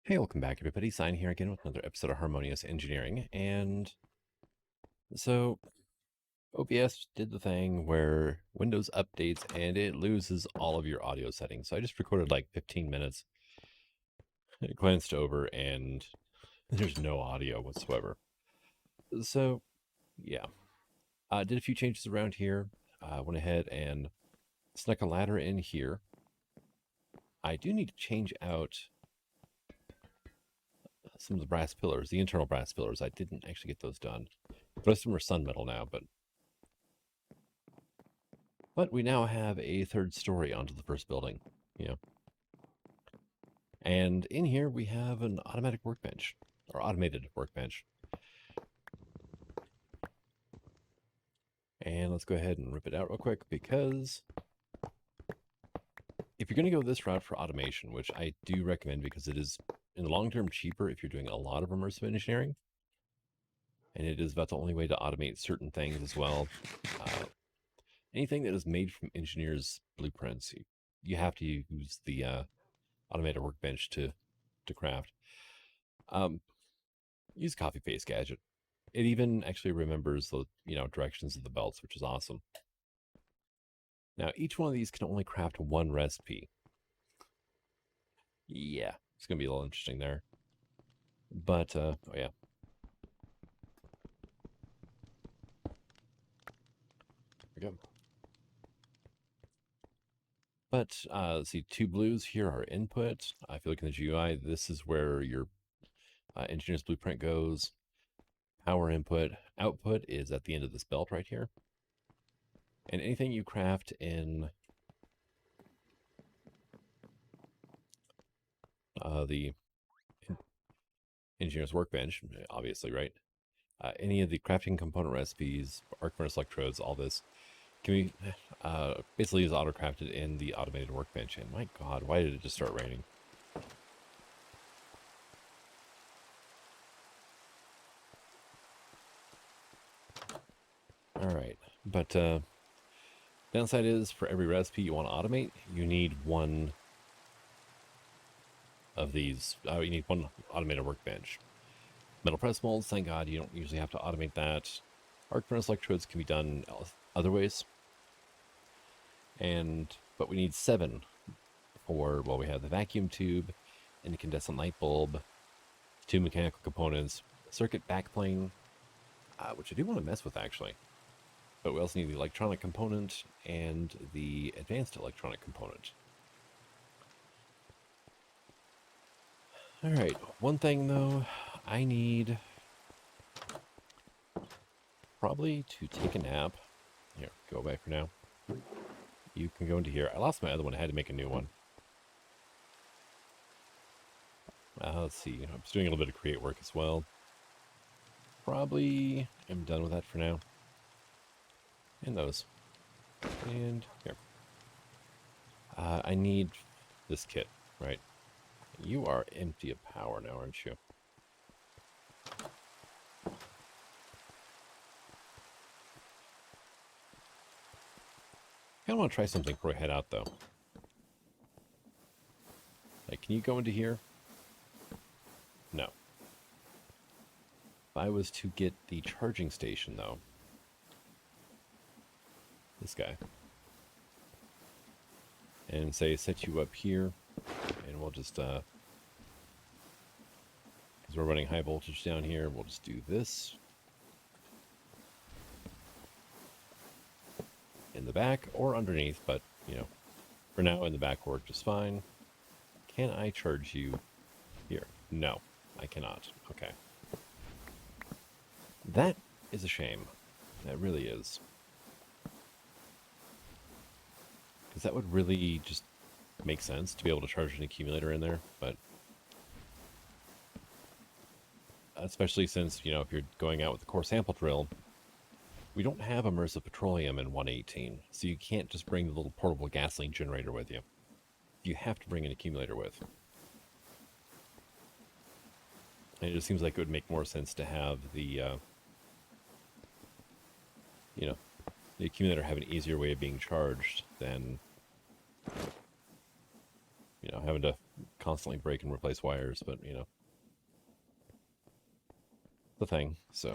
Hey, welcome back, everybody. Sign here again with another episode of Harmonious Engineering. And so OBS did the thing where Windows updates and it loses all of your audio settings. So I just recorded like 15 minutes, glanced over, and there's no audio whatsoever. So, yeah. Did a few changes around here. Went ahead and snuck a ladder in here. I do need to change out some of the brass pillars, the internal brass pillars. I didn't actually get those done. The rest of them are sun metal now, but we now have a third story onto the first building, you know. And in here we have an automatic workbench, or automated workbench. And let's go ahead and rip it out real quick, because if you're going to go this route for automation, which I do recommend because it is in the long term cheaper if you're doing a lot of immersive engineering, and it is about the only way to automate certain things as well. Anything that is made from engineers' blueprints, you have to use the automated workbench to craft. Use copy paste gadget. It even actually remembers the directions of the belts, which is awesome. Now each one of these can only craft one recipe. Yeah, it's gonna be a little interesting there. But oh yeah. There we go. But let's see, two blues here are input. If you look in the GUI, this is where your engineer's blueprint goes. Power input. Output is at the end of this belt right here. And anything you craft in the engineer's workbench, obviously, right? Any of the crafting component recipes, arc furnace electrodes, all this can be basically is auto-crafted in the automated workbench. And my God, why did it just start raining? All right, but downside is for every recipe you want to automate, you need one of these. You need one automated workbench. Metal press molds, thank God, you don't usually have to automate that. Arc furnace electrodes can be done other ways. But we need 7 for, well, we have the vacuum tube, incandescent light bulb, 2 mechanical components, circuit backplane, which I do want to mess with actually. But we also need the electronic component and the advanced electronic component. All right, one thing though, I need probably to take a nap. Here, go back for now. You can go into here. I lost my other one. I had to make a new one. Let's see. I'm just doing a little bit of create work as well. Probably am done with that for now. And those. And here. I need this kit, right? You are empty of power now, aren't you? I want to try something before I head out, though. Like, can you go into here? No. If I was to get the charging station, though. This guy. And say, set you up here. And we'll just, because we're running high voltage down here, we'll just do this. In the back or underneath, but, for now in the back work just fine. Can I charge you here? No, I cannot. Okay. That is a shame. That really is. Because that would really just make sense to be able to charge an accumulator in there, but especially since, if you're going out with the core sample drill, we don't have immersive petroleum in 118, so you can't just bring the little portable gasoline generator with you. You have to bring an accumulator with. And it just seems like it would make more sense to have the, the accumulator have an easier way of being charged than having to constantly break and replace wires, but, the thing. So,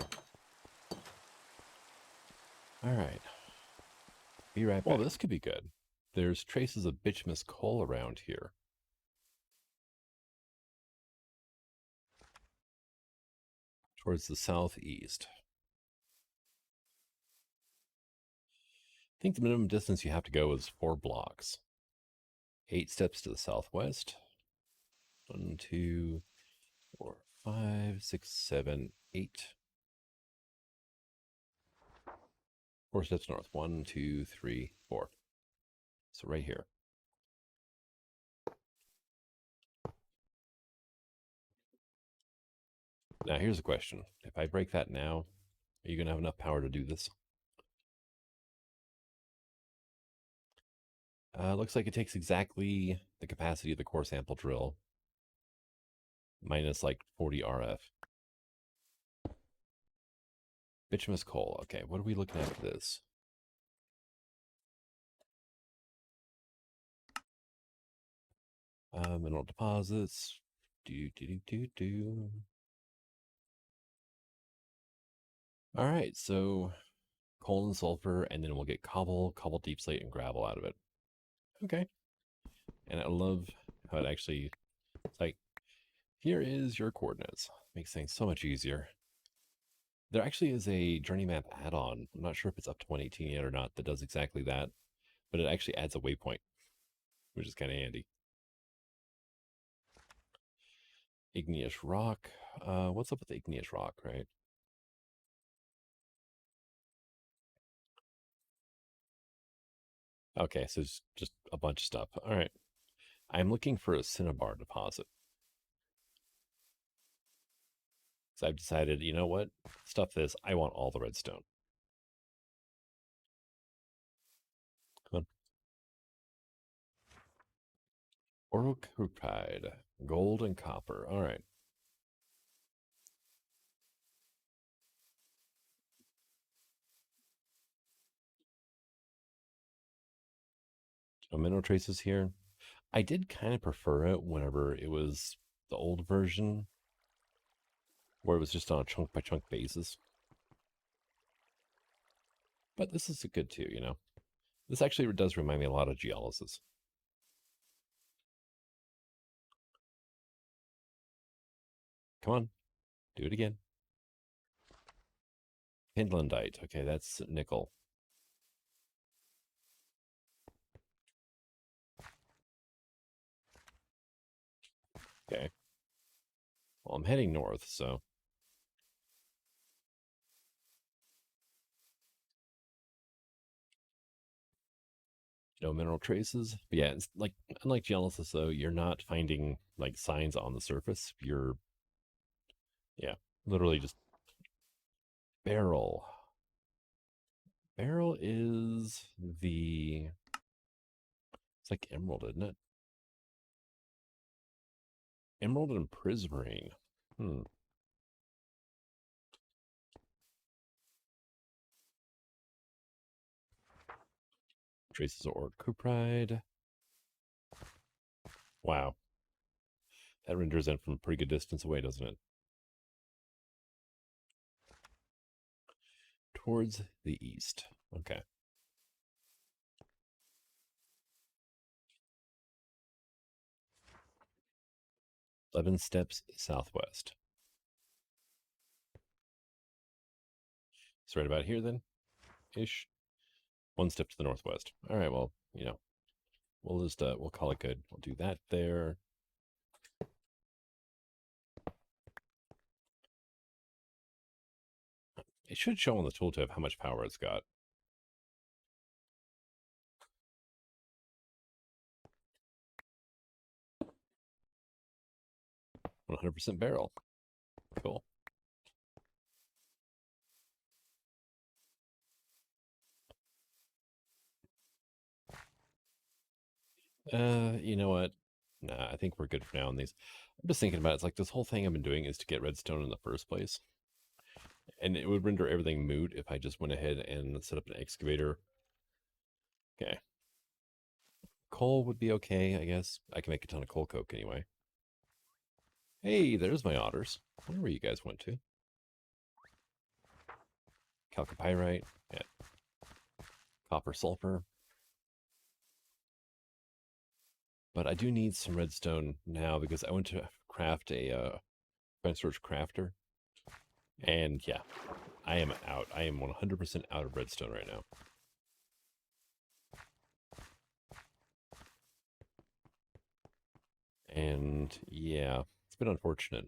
all right. Be right back. Well, this could be good. There's traces of bituminous coal around here. Towards the southeast. I think the minimum distance you have to go is 4 blocks. 8 steps to the southwest. 1, 2, 4, 5, 6, 7, 8. 4 steps north. 1, 2, 3, 4. So right here. Now here's a question. If I break that now, are you going to have enough power to do this? Looks like it takes exactly the capacity of the core sample drill, minus like 40 RF. Bituminous coal. Okay, what are we looking at for this? Mineral deposits. All right, so coal and sulfur, and then we'll get cobble, deep slate, and gravel out of it. Okay. And I love how it actually, it's like, here is your coordinates. Makes things so much easier. There actually is a journey map add-on. I'm not sure if it's up to 118 yet or not that does exactly that, but it actually adds a waypoint, which is kind of handy. Igneous rock. What's up with the igneous rock, right? Okay, so it's just a bunch of stuff. All right. I'm looking for a cinnabar deposit. So I've decided, you know what? Stuff this. I want all the redstone. Come on. Orocupide. Gold and copper. All right. No mineral traces here. I did kind of prefer it whenever it was the old version, where it was just on a chunk by chunk basis. But this is good too, This actually does remind me a lot of geolysis. Come on, do it again. Finlandite. Okay, that's nickel. Okay. Well, I'm heading north, so. No mineral traces. But yeah, it's like, unlike geolysis, though, you're not finding like signs on the surface. You're, yeah, literally just beryl. Beryl is the, it's like emerald, isn't it? Emerald and prismarine. Traces of orcupride. Wow. That renders in from a pretty good distance away, doesn't it? Towards the east. Okay. 11 steps southwest. It's right about here then, ish. 1 step to the northwest. All right, well, we'll just, we'll call it good. We'll do that there. It should show on the tooltip how much power it's got. 100% beryl. Cool. You know what? Nah, I think we're good for now on these. I'm just thinking about it. It's like this whole thing I've been doing is to get redstone in the first place. And it would render everything moot if I just went ahead and set up an excavator. Okay. Coal would be okay, I guess. I can make a ton of coal coke anyway. Hey, there's my otters. I wonder where you guys went to. Chalcopyrite. Yeah. Copper sulfur. But I do need some redstone now because I went to craft a Fencer's crafter. And yeah, I am out. I am 100% out of redstone right now. And yeah, it's been unfortunate.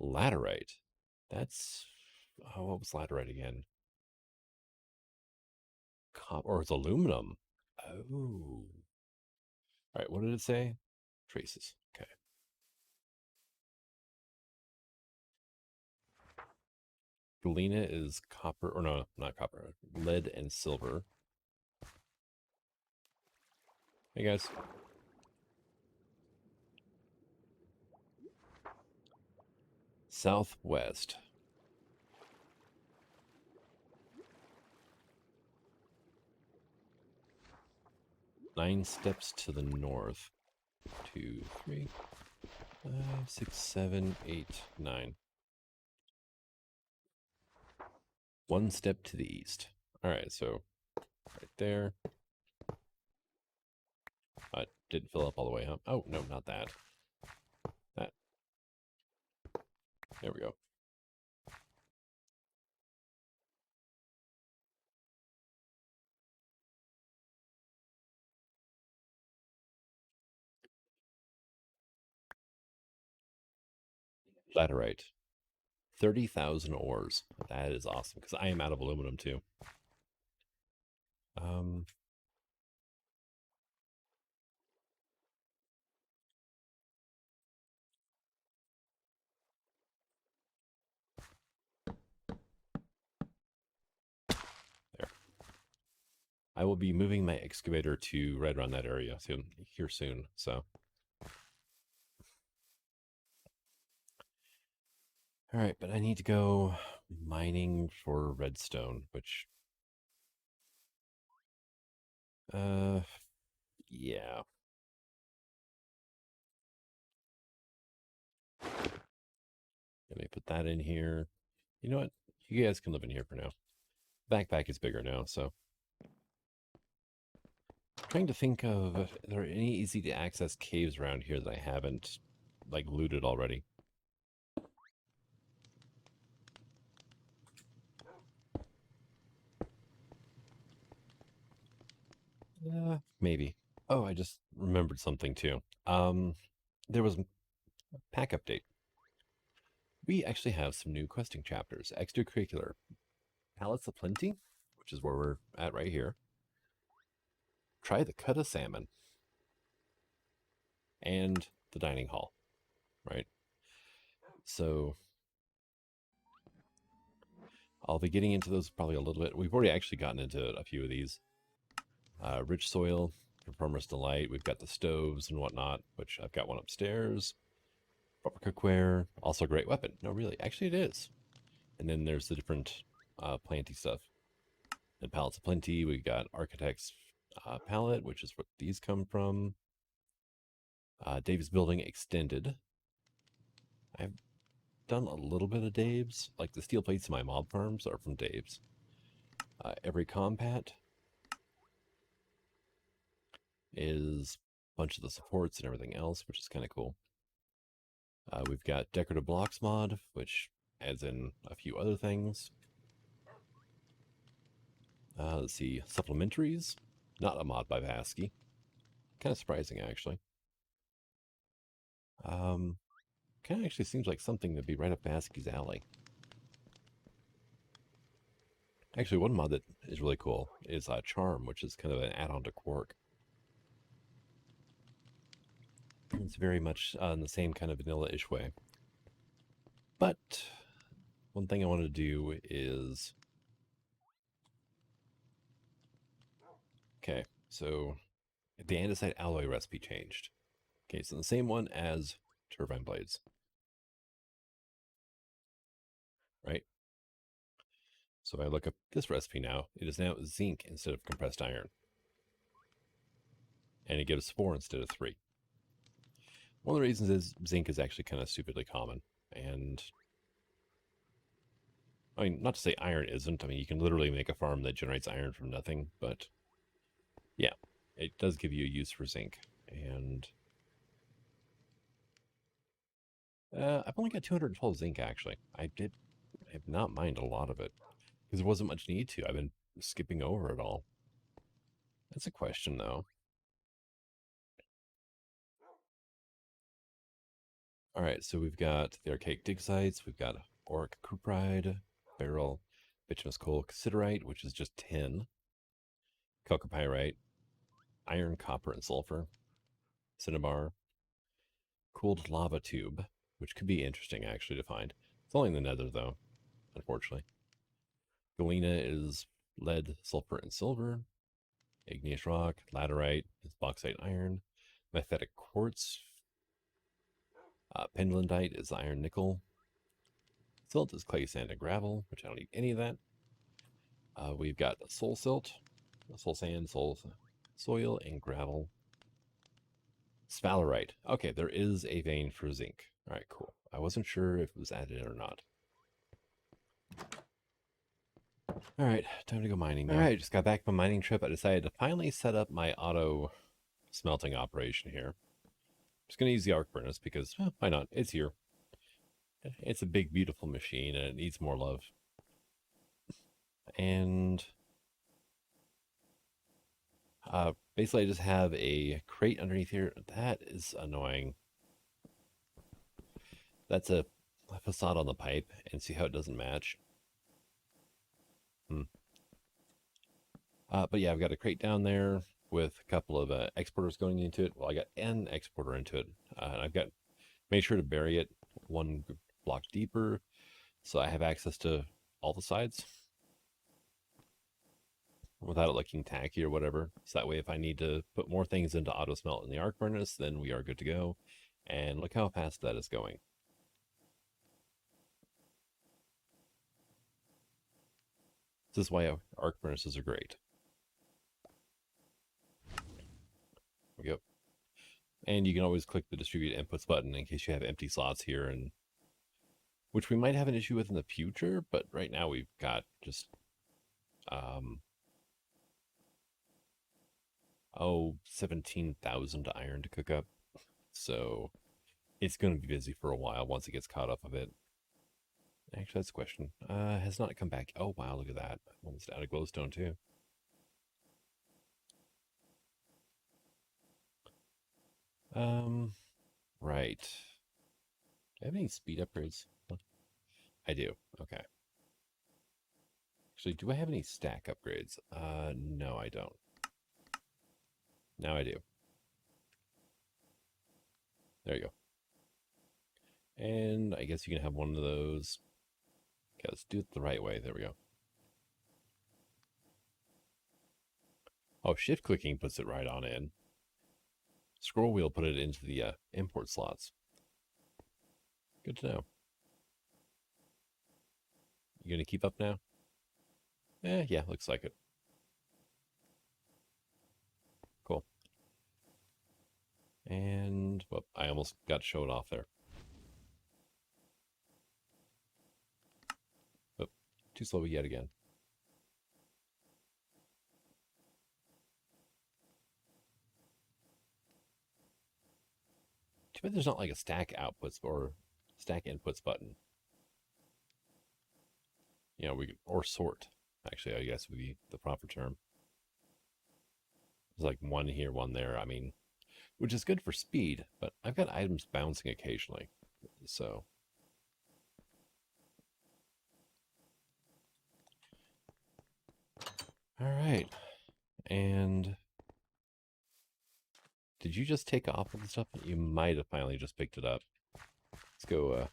Laterite. That's, oh, what was laterite again? Or it's aluminum. Oh. All right, what did it say? Traces. Okay. Galena is copper, or no, not copper, lead and silver. Hey guys. Southwest. 9 steps to the north. 2, 3, 5, 6, 7, 8, 9. 1 step to the east. All right, so right there. Didn't fill up all the way, huh? Oh, no, not that. That. There we go. Laterite. 30,000 ores. That is awesome, because I am out of aluminum, too. There. I will be moving my excavator to right around that area here soon, so. All right, but I need to go mining for redstone, which, yeah. Let me put that in here. You know what? You guys can live in here for now. Backpack is bigger now, so. I'm trying to think of if there are any easy to access caves around here that I haven't, like, looted already. Maybe. Oh, I just remembered something too. There was a pack update. We actually have some new questing chapters. Extracurricular. Palace of Plenty, which is where we're at right here. Try the cut of salmon. And the dining hall, right? So I'll be getting into those probably a little bit. We've already actually gotten into a few of these. Rich soil, performer's delight. We've got the stoves and whatnot, which I've got one upstairs. Proper cookware, also a great weapon. No, really, actually it is. And then there's the different planty stuff. And pallets of plenty. We got architect's palette, which is what these come from. Dave's building extended. I've done a little bit of Dave's, like the steel plates in my mob farms are from Dave's. Every compat is a bunch of the supports and everything else, which is kind of cool. We've got decorative blocks mod, which adds in a few other things. Let's see, supplementaries, not a mod by Vasky. Kind of surprising, actually. Kind of actually seems like something that'd be right up Vasky's alley. Actually, one mod that is really cool is Charm, which is kind of an add-on to Quark. It's very much in the same kind of vanilla-ish way. But one thing I want to do is... Okay, so the andesite alloy recipe changed. Okay, so the same one as turbine blades. Right? So if I look up this recipe now, it is now zinc instead of compressed iron. and it gives 4 instead of 3. One of the reasons is zinc is actually kind of stupidly common, and I mean, not to say iron isn't. I mean, you can literally make a farm that generates iron from nothing, but yeah, it does give you a use for zinc. And I've only got 212 zinc, actually. I have not mined a lot of it, because there wasn't much need to. I've been skipping over it all. That's a question, though. All right, so we've got the archaic dig sites, we've got auric cupride, beryl, bituminous coal, cassiterite, which is just tin, chalcopyrite, iron, copper, and sulfur, cinnabar, cooled lava tube, which could be interesting actually to find. It's only in the Nether, though, unfortunately. Galena is lead, sulfur, and silver. Igneous rock, laterite is bauxite, iron. Mephitic quartz. Pendlandite is iron, nickel. Silt is clay, sand, and gravel, which I don't need any of that. We've got soul silt, soul sand, soil, and gravel. Sphalerite. Okay, there is a vein for zinc. All right, cool. I wasn't sure if it was added or not. All right, time to go mining now. All right, just got back from a mining trip. I decided to finally set up my auto smelting operation here. Just going to use the arc furnace because, well, why not? It's here. It's a big, beautiful machine, and it needs more love. And basically, I just have a crate underneath here. That is annoying. That's a facade on the pipe, and see how it doesn't match. But yeah, I've got a crate down there with a couple of exporters going into it. Well, I got an exporter into it. And I've got made sure to bury it one block deeper, so I have access to all the sides without it looking tacky or whatever. So that way, if I need to put more things into auto smelt in the arc furnace, then we are good to go. And look how fast that is going. This is why arc furnaces are great. There we go. And you can always click the distribute inputs button in case you have empty slots here, and which we might have an issue with in the future, but right now we've got just 17,000 iron to cook up. So it's going to be busy for a while once it gets caught up a bit. Actually, that's a question. Has not come back. Oh, wow, look at that. Almost out of glowstone, too. Right. Do I have any speed upgrades? I do. Okay. Actually, do I have any stack upgrades? No, I don't. Now I do. There you go. And I guess you can have one of those. Okay, let's do it the right way. There we go. Oh, shift clicking puts it right on in. Scroll wheel put it into the import slots. Good to know. You gonna keep up now? Yeah, looks like it. Cool. And, well, I almost got shown off there. Oh, too slow yet again. Too bad there's not like a stack outputs or stack inputs button. You know, or sort. Actually, I guess would be the proper term. There's like one here, one there. I mean, which is good for speed, but I've got items bouncing occasionally. So, all right. And did you just take off with the stuff? You might have finally just picked it up. Let's go.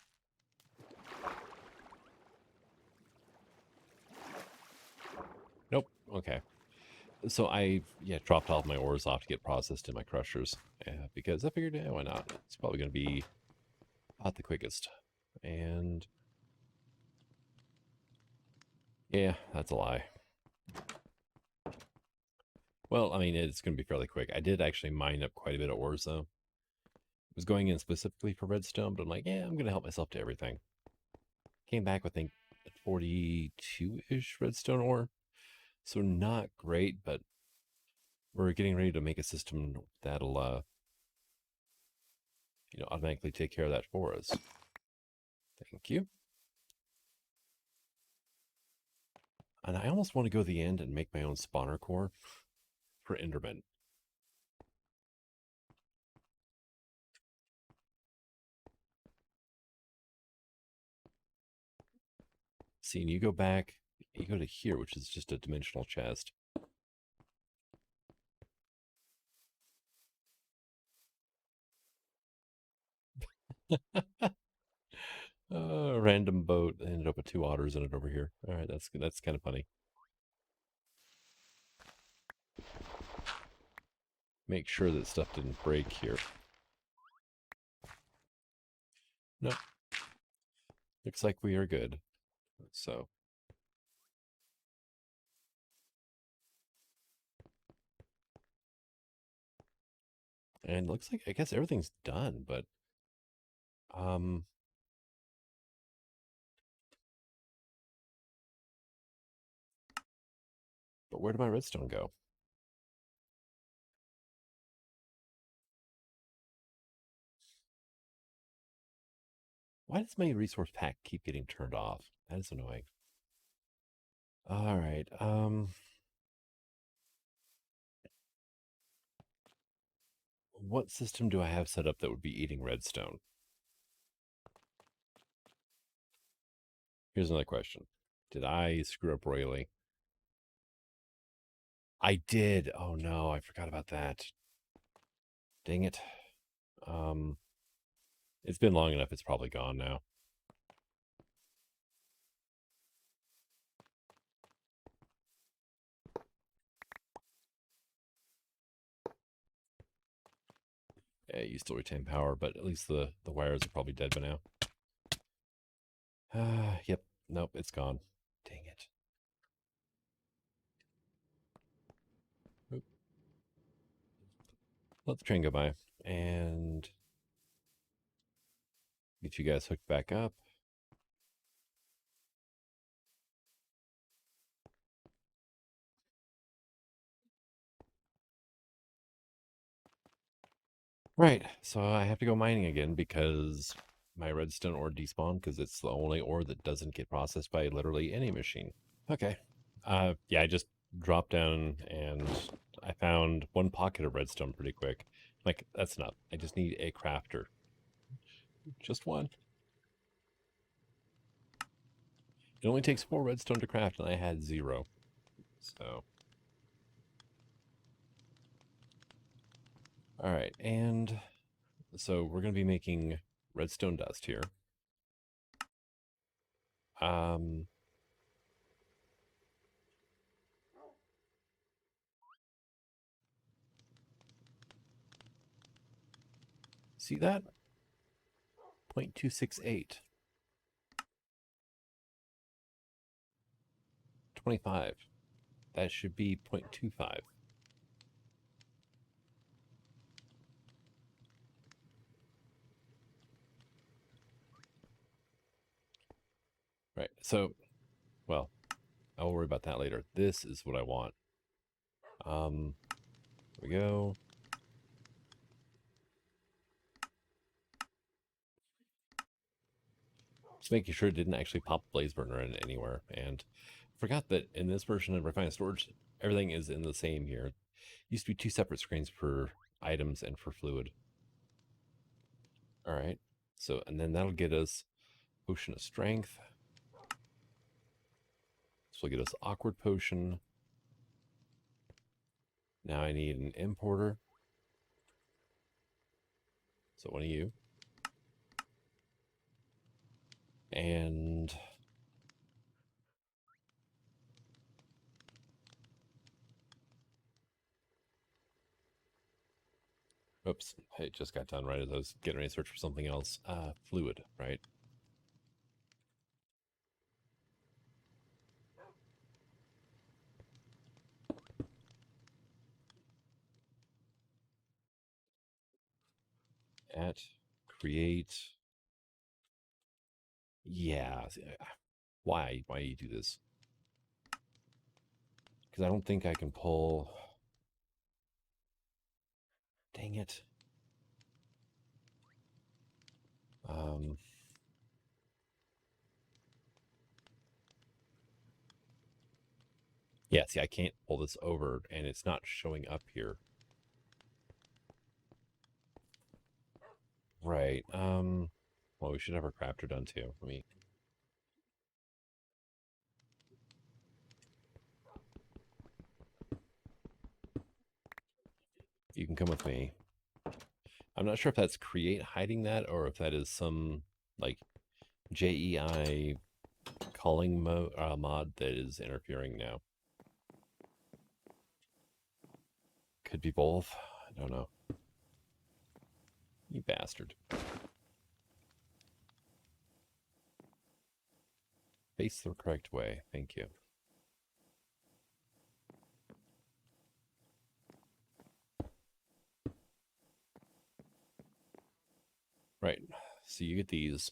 Nope. Okay. So I dropped all of my ores off to get processed in my crushers because I figured, why not? It's probably going to be about the quickest. And yeah, that's a lie. Well, I mean, it's going to be fairly quick. I did actually mine up quite a bit of ores, though. I was going in specifically for redstone, but I'm like, yeah, I'm going to help myself to everything. Came back with, I think, 42-ish redstone ore. So not great, but we're getting ready to make a system that'll, automatically take care of that for us. Thank you. And I almost want to go to the end and make my own spawner core for Enderman. See, and you go back, you go to here, which is just a dimensional chest. Random boat ended up with 2 otters in it over here. All right, that's kind of funny. Make sure that stuff didn't break here. No, looks like we are good. So, and looks like I guess everything's done, but um, but where did my redstone go? Why does my resource pack keep getting turned off? That is annoying. All right. What system do I have set up that would be eating redstone? Here's another question. Did I screw up royally? I did. Oh no, I forgot about that. Dang it. Um, it's been long enough. It's probably gone now. Yeah, you still retain power, but at least the wires are probably dead by now. Yep. Nope, it's gone. Dang it. Oop. Let the train go by and get you guys hooked back up. Right. So I have to go mining again because my redstone ore despawned because it's the only ore that doesn't get processed by literally any machine. Okay. Yeah, I just dropped down and I found one pocket of redstone pretty quick. Like, that's enough. I just need a crafter. Just one. It only takes 4 redstone to craft, and I had 0. So, all right. And so we're going to be making redstone dust here. Um, see that? 0.268. 25. That should be 0.25. Right. So, well, I'll worry about that later. This is what I want. Here we go. Just making sure it didn't actually pop blaze burner in anywhere. And forgot that in this version of refined storage, everything is in the same here. It used to be 2 separate screens for items and for fluid. All right. So, and then that'll get us potion of strength. This will get us awkward potion. Now I need an importer. So one of you. And oops, I just got done right as I was getting ready to search for something else. Fluid, right? at create. Yeah. Why you do this? Because I don't think I can pull. Dang it. Yeah, see, I can't pull this over, and it's not showing up here. Right. Well, we should have our crafter done too. Let me. You can come with me. I'm not sure if that's create hiding that, or if that is some like JEI calling mod that is interfering now. Could be both. I don't know. You bastard. Face the correct way. Thank you. Right. So you get these.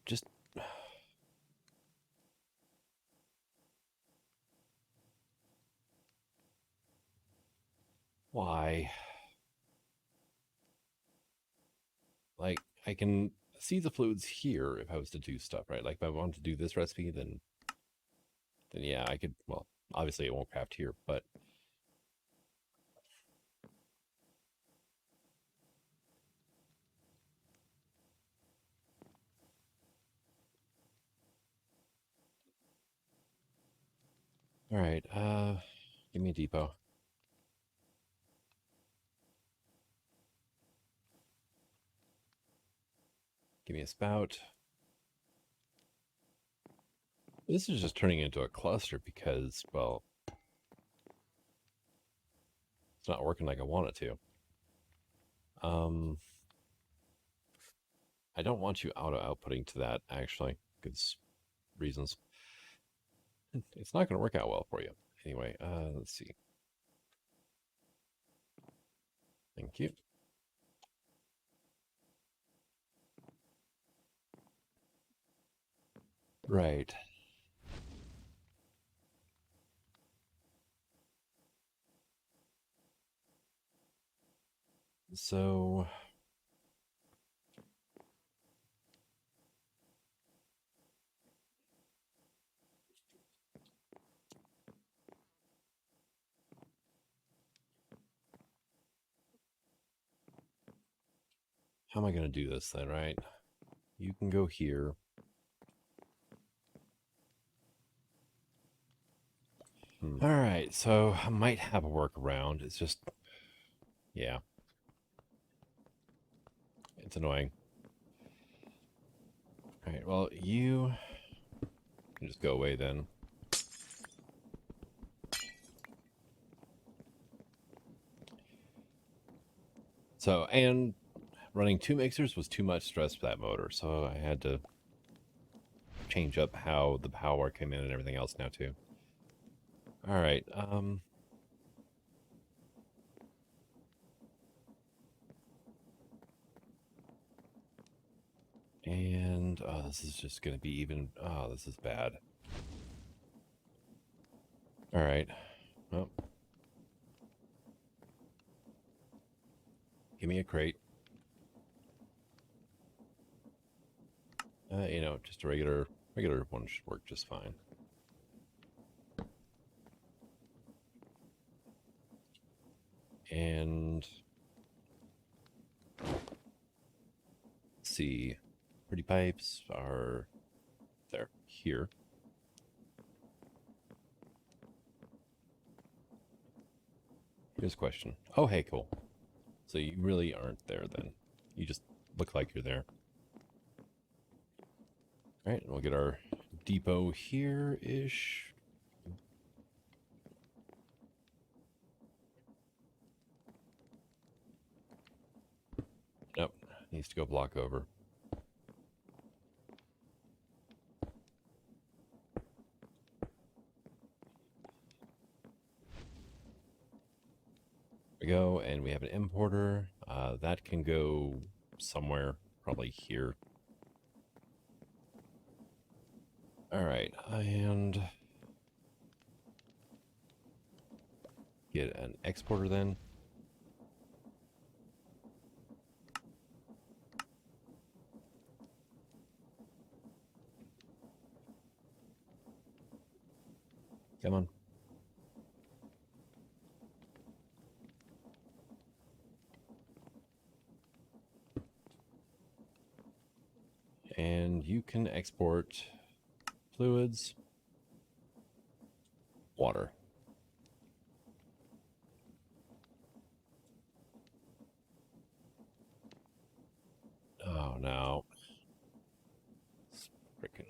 Just why? Like, I can see the fluids here if I was to do stuff, right? Like, if I wanted to do this recipe, then yeah, I could, well, obviously it won't craft here, but all right, give me a depot. Give me a spout. This is just turning into a cluster because, well, it's not working like I want it to. I don't want you auto-outputting to that, actually, because reasons. It's not going to work out well for you. Anyway, let's see. Thank you. Right. So how am I going to do this then, right? You can go here. All right, so I might have a workaround. It's just, yeah. It's annoying. All right, well, you can just go away then. So, and running 2 mixers was too much stress for that motor, so I had to change up how the power came in and everything else now too. All right, and oh, this is just going to be even, oh, this is bad. All right, well, give me a crate. You know, just a regular one should work just fine. And let's see, pretty pipes are there, here. Here's a question. Oh, hey, cool. So you really aren't there then. You just look like you're there. All right, and we'll get our depot here-ish. Nope, needs to go block over. We go, and we have an importer. That can go somewhere, probably here. All right, and get an exporter then. Come on. And you can export fluids, water. Oh no. It's freaking.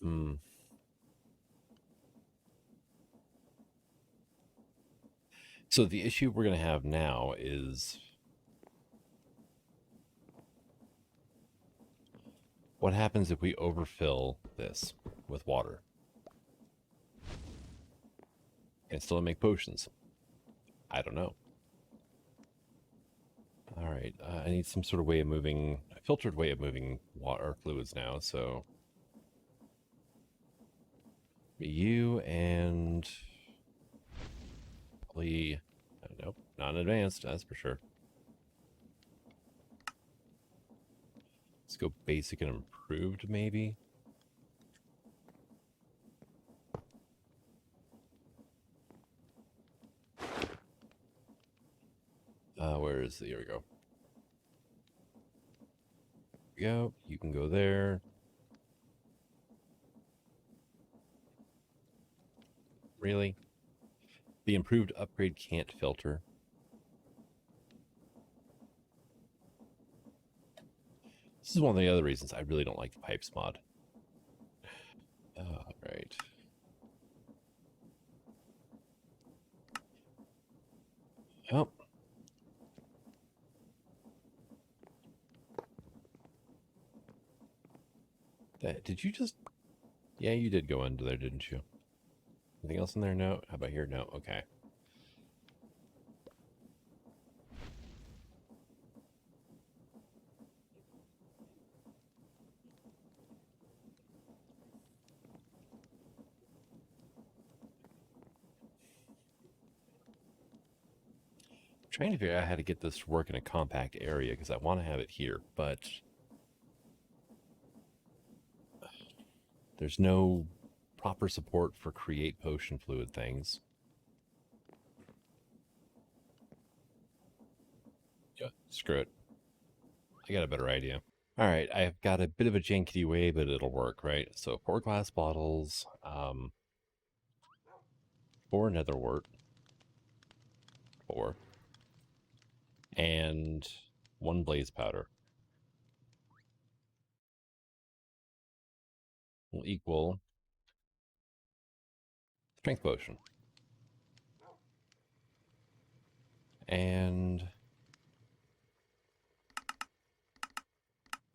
Hmm. So the issue we're going to have now is what happens if we overfill this with water and still make potions? I don't know. All right, I need some sort of way of moving, a filtered way of moving water fluids now. So you and probably, nope, not advanced, that's for sure. Let's go basic and improved, maybe. Where is the, here we go. Here we go, you can go there. Really? The improved upgrade can't filter. This is one of the other reasons I really don't like the pipes mod. All right. Oh. Did you just... Yeah, you did go into there, didn't you? Anything else in there? No. How about here? No. Okay. I'm trying to figure out how to get this to work in a compact area because I want to have it here, but there's no proper support for create potion fluid things. Yeah. Screw it. I got a better idea. All right, I've got a bit of a jankety way, but it'll work, right? So 4 glass bottles, 4 nether wort, 4, and 1 blaze powder will equal strength potion. And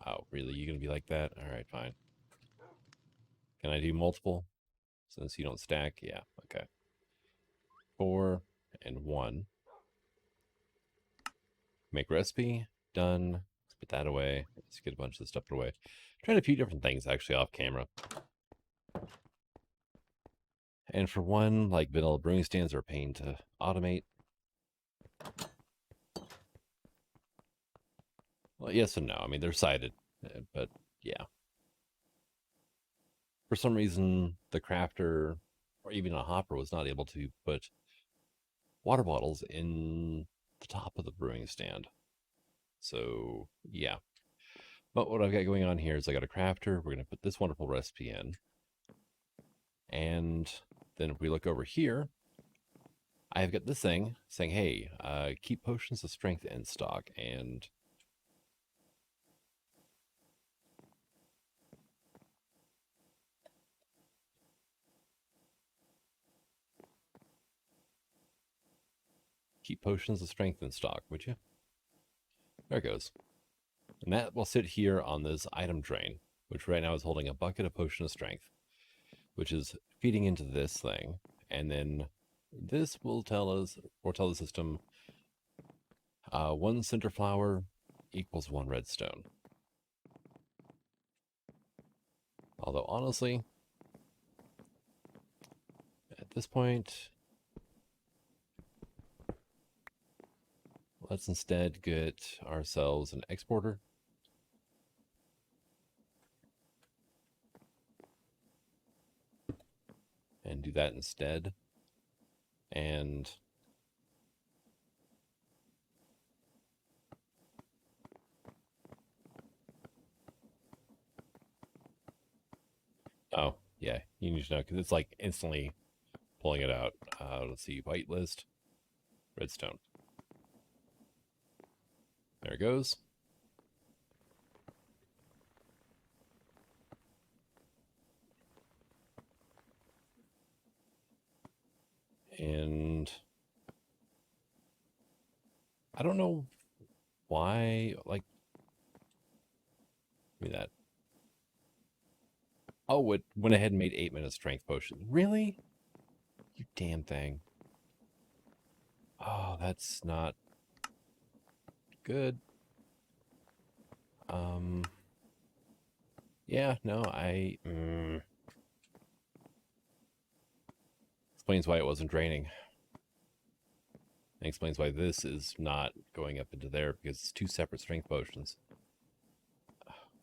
oh, really? You gonna be like that? All right, fine. Can I do multiple? Since you don't stack, yeah, okay. 4 and 1. Make recipe, done. Let's put that away. Let's get a bunch of this stuff away. Tried a few different things actually off camera. And for one, like vanilla brewing stands are a pain to automate. Well, yes and no. I mean, they're sided, but yeah. For some reason, the crafter or even a hopper was not able to put water bottles in the top of the brewing stand. So, yeah. But what I've got going on here is I got a crafter. We're going to put this wonderful recipe in. And then if we look over here, I've got this thing saying, hey, keep potions of strength in stock. And keep potions of strength in stock, would you? There it goes. And that will sit here on this item drain, which right now is holding a bucket of potion of strength, which is feeding into this thing. And then this will tell us, or tell the system, 1 center flower equals 1 redstone. Although, honestly, at this point, let's instead get ourselves an exporter. And do that instead. And oh, yeah, you need to know because it's like instantly pulling it out. Let's see, whitelist, redstone. There it goes. And I don't know why, like, give me that. Oh, it went ahead and made 8-minute strength potion. Really? You damn thing. Oh, that's not good. Yeah, no, explains why it wasn't draining. And explains why this is not going up into there because it's 2 separate strength potions.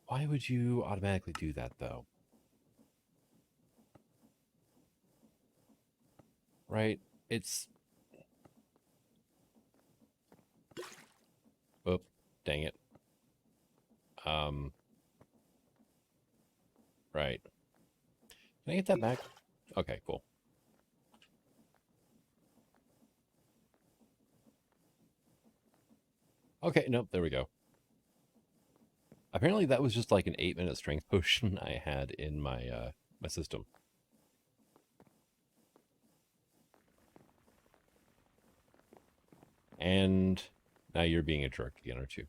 Why would you automatically do that, though? Right? It's... Oh, dang it. Right. Can I get that back? Okay, cool. Okay, nope, there we go. Apparently that was just like an 8-minute strength potion I had in my my system. And now you're being a jerk again, aren't you?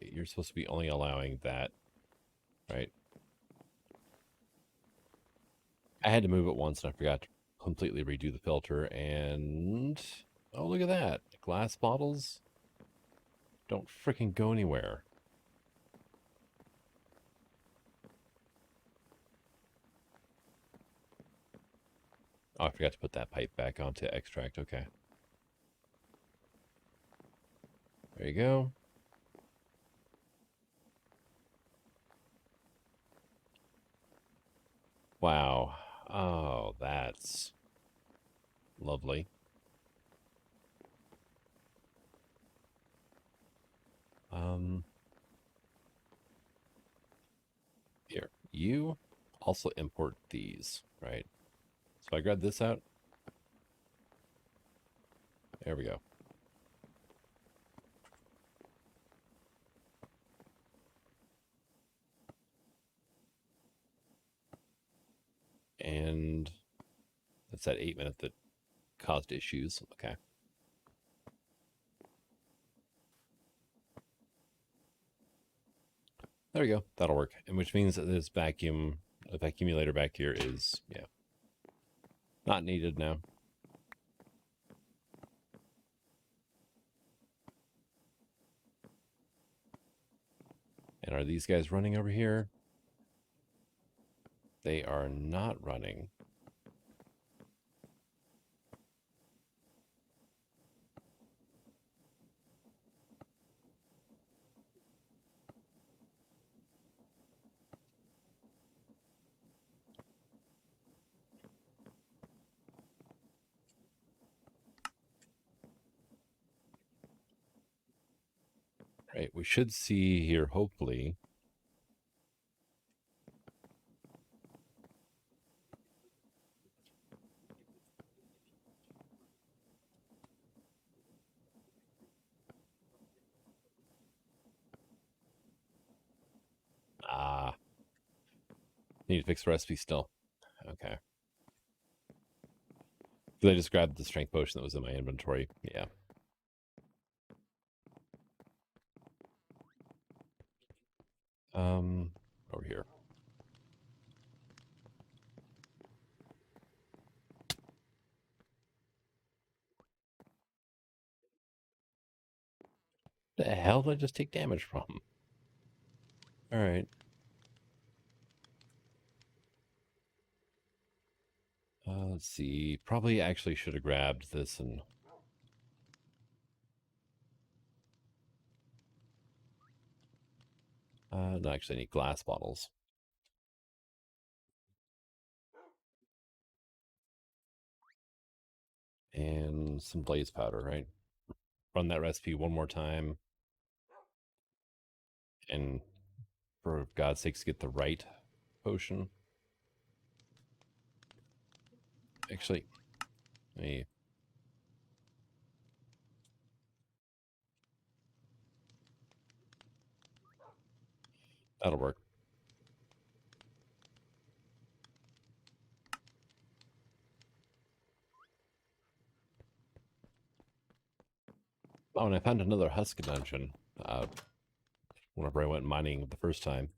You're supposed to be only allowing that, right? I had to move it once and I forgot to completely redo the filter and... Oh, look at that. Glass bottles don't freaking go anywhere. Oh, I forgot to put that pipe back onto extract. Okay. There you go. Wow. Oh, that's lovely. Here, you also import these, right? So I grab this out. There we go. And that's that 8-minute that caused issues. Okay. There we go. That'll work. And which means that this vacuumulator back here is, yeah, not needed now. And are these guys running over here? They are not running. Right, we should see here, hopefully. Ah, need to fix the recipe still. Okay. Because I just grabbed the strength potion that was in my inventory. Yeah. Over here. The hell did I just take damage from? All right. Let's see. Probably actually should have grabbed this and... no, actually I need glass bottles. And some blaze powder, right? Run that recipe one more time. And for God's sakes, get the right potion. Actually, let me... That'll work. Oh, and I found another husk dungeon. Whenever I went mining the first time.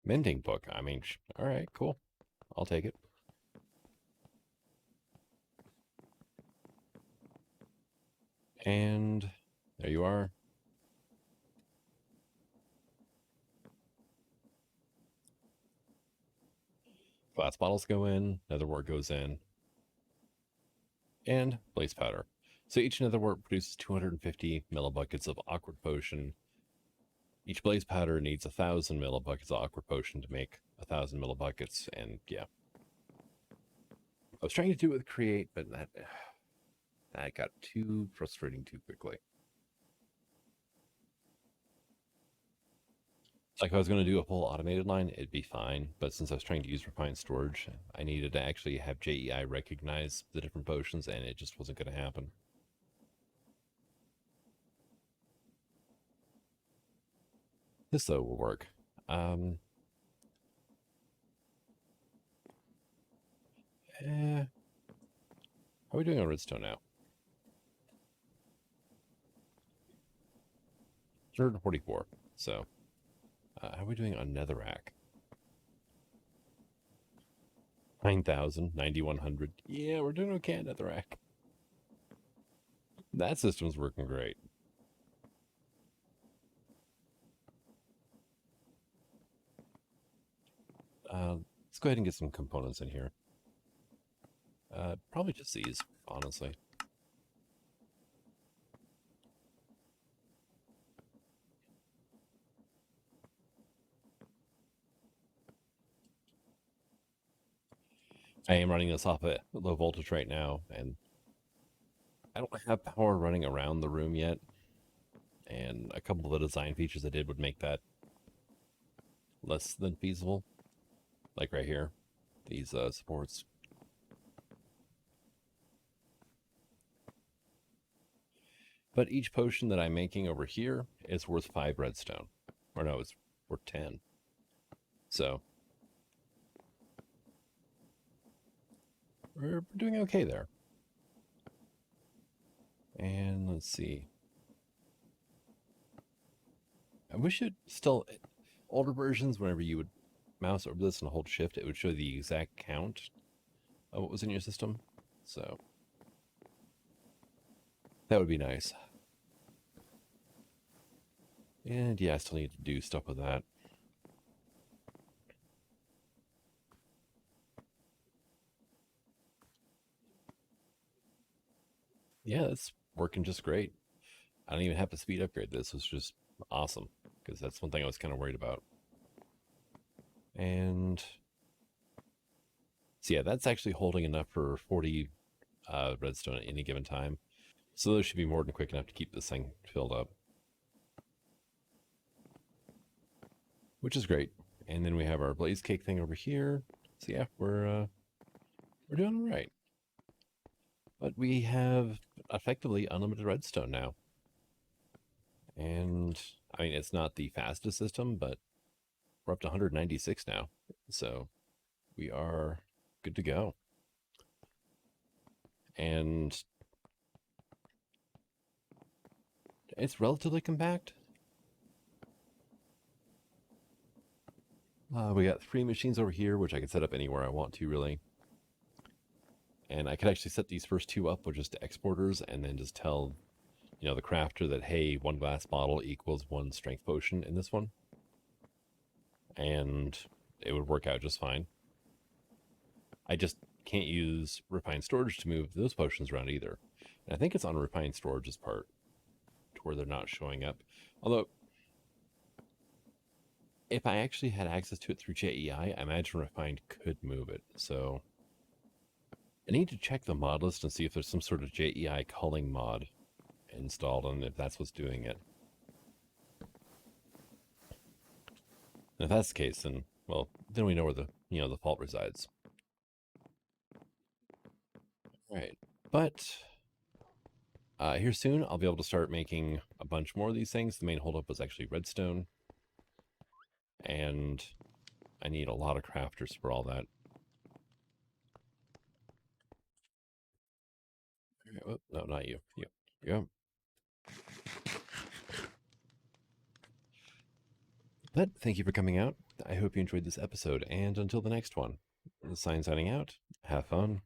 Mending book. I mean, all right, cool. I'll take it. And there you are. Glass bottles go in, nether wart goes in, and blaze powder. So each nether wart produces 250 millibuckets of awkward potion. Each blaze powder needs 1,000 millibuckets of awkward potion to make 1,000 millibuckets, and yeah. I was trying to do it with create, but that got too frustrating too quickly. Like if I was going to do a full automated line, it'd be fine. But since I was trying to use refined storage, I needed to actually have JEI recognize the different potions, and it just wasn't going to happen. This, though, will work. How are we doing on redstone now? 144. So, how are we doing on netherrack? 9,000, 9,100. Yeah, we're doing okay on netherrack. That system's working great. Let's go ahead and get some components in here. Probably just these, honestly. I am running this off at low voltage right now, and I don't have power running around the room yet. And a couple of the design features I did would make that less than feasible. Like right here, these supports. But each potion that I'm making over here is worth 5 redstone. Or no, it's worth 10. So we're doing okay there. And let's see. I wish it still... Older versions, whenever you would mouse over this and hold shift, it would show the exact count of what was in your system. So that would be nice. And yeah, I still need to do stuff with that. Yeah, it's working just great. I don't even have to speed upgrade this. It's just awesome, because that's one thing I was kind of worried about. And so yeah, that's actually holding enough for 40 redstone at any given time. So those should be more than quick enough to keep this thing filled up. which is great. And then we have our blaze cake thing over here. So yeah, we're doing all right. But we have effectively unlimited redstone now. And I mean, it's not the fastest system, but we're up to 196 now. So we are good to go. And it's relatively compact. We got 3 machines over here, which I can set up anywhere I want to, really. And I could actually set these first 2 up with just exporters and then just tell, you know, the crafter that, hey, 1 glass bottle equals 1 strength potion in this one. And it would work out just fine. I just can't use refined storage to move those potions around either. And I think it's on refined storage's part to where they're not showing up. Although, if I actually had access to it through JEI, I imagine refined could move it. So I need to check the mod list and see if there's some sort of JEI culling mod installed and if that's what's doing it. And if that's the case, then, well, then we know where the, you know, the fault resides. All right. But here soon, I'll be able to start making a bunch more of these things. The main holdup was actually redstone. And I need a lot of crafters for all that. Oh, no, not you. You. Yeah. But thank you for coming out. I hope you enjoyed this episode. And until the next one, the sign signing out. Have fun.